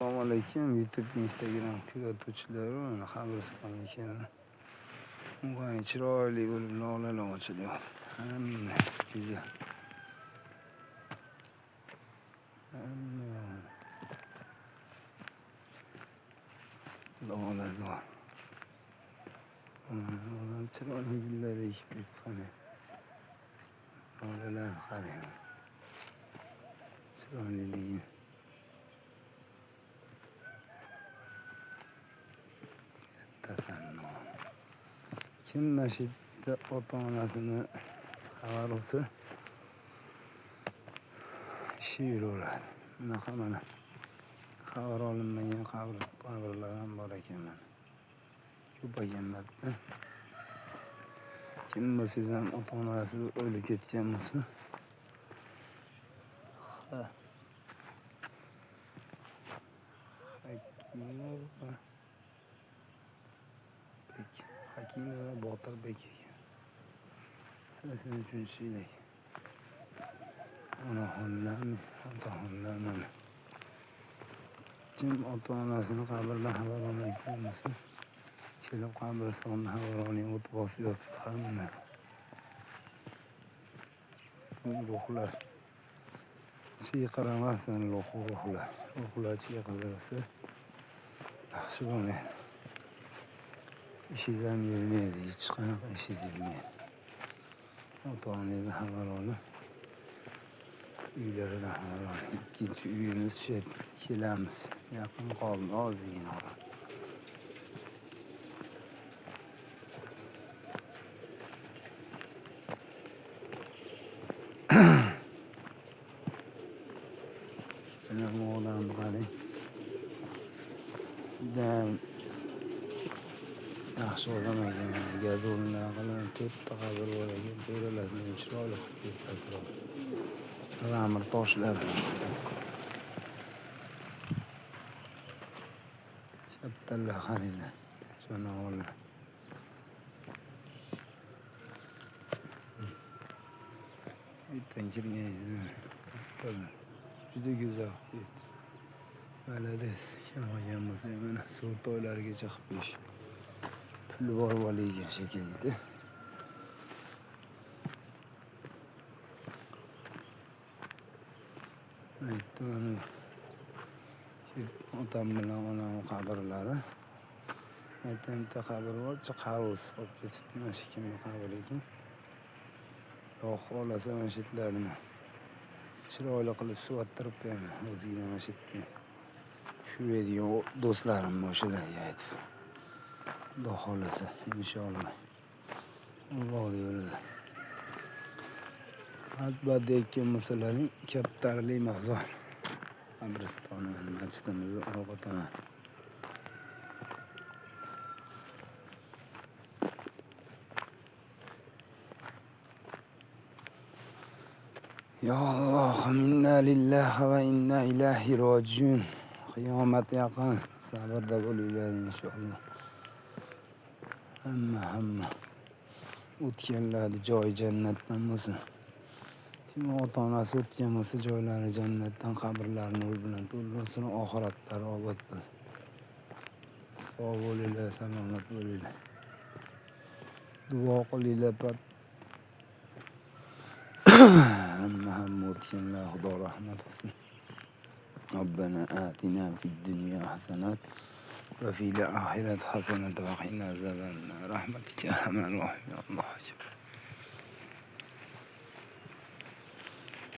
Assalomu alaykum YouTube, Instagram kuzatuvchilari va qabristonga keldim. Bunga chiroyli bo'lib lolalar ochilyapti. Hamma go'zal. Lolalar. Chiroyli gullar ekib qani. Lolalar qarang. Chiroyliligi. Kim masjidda ota-onasini xabar olsa, ishi yuraveradi. Bunaqa mana xabar olinmagan qabrlar ham bor ekan. Ko'payganlarda. Kim bo'lsangiz ham ota-onasi o'lib ketgan bo'lsa, Hakimova Botirbek ekan. 83-yil. Onaxonlarmi, otaxonlarmi? Kim ota-onasini qabrdan xabar olmayotgan bo'lsa, kelib qabristonni xabar oling, o't bosib yotibdi hamma. Ruhlar. Chiyqiramasdan ruhlar. Ruhlar chiyqirasa yaxshi bo'lmaydi. İşiniz ham yurmaydi, hech qanaqa ishingiz yurmaydi. Ota-onangizni xabar olib, uylaridan xabar oling. Ikkinchi uyimiz shu kelamiz. Yaqin qoldi, ozgina. Mana odamni qarang. Yaxshi odam ekan, gazollar qilib, to'rtta qabr bor ekan, to'ralasini chiroyli qilib ketdi. Ramir toshlar. Shattalar qaranglar, jonivorlar. Aytdan kirganingizmi? Juda go'zal. Malades, kim olgan bo'lsa, mana suv to'ylarigacha qilib qo'yish. Puli bor bo'laygan shekilli. Aytdim mana otam bilan onam qabrlari. Aytdim bitta qabr bor, qarovsiz qolib ketibdi. Mana shu kimning qabri ekan. Xudo xolasa masjidlarni chiroyli qilib suvattirib beraman. O'zingizga masjidni. Shu yerga do'stlarim o'shalarga aytib. Xudo xolasa inshaalloh. Alloh yo'lida. Albatta ekkan masalaning kaptarli mavzor. Qabristoni masjidimizni orqa tomon. Ya Allah, minna lillahi va inna ilayhi rojiun. Qiyomat yaqin. Sabrda bo'linglar inshaalloh. Hamma o'tganlarni joyi jannatdan bo'lsin. Kim ota-onasi o'tgan bo'lsa, joylari jannatdan, qabrlarini nur bilan to'lsin, oxiratlari obod bo'lsin. Sog' bo'linglar, salomat bo'linglar. Duo qilinglar. Hamma o'tganlar Xudo rahmat qilsin. ربنا آتنا في الدنيا حسنة وفي الآخرة حسنة وقنا عذاب النار. رحمتك يا أرحم الراحمين. الله أكبر.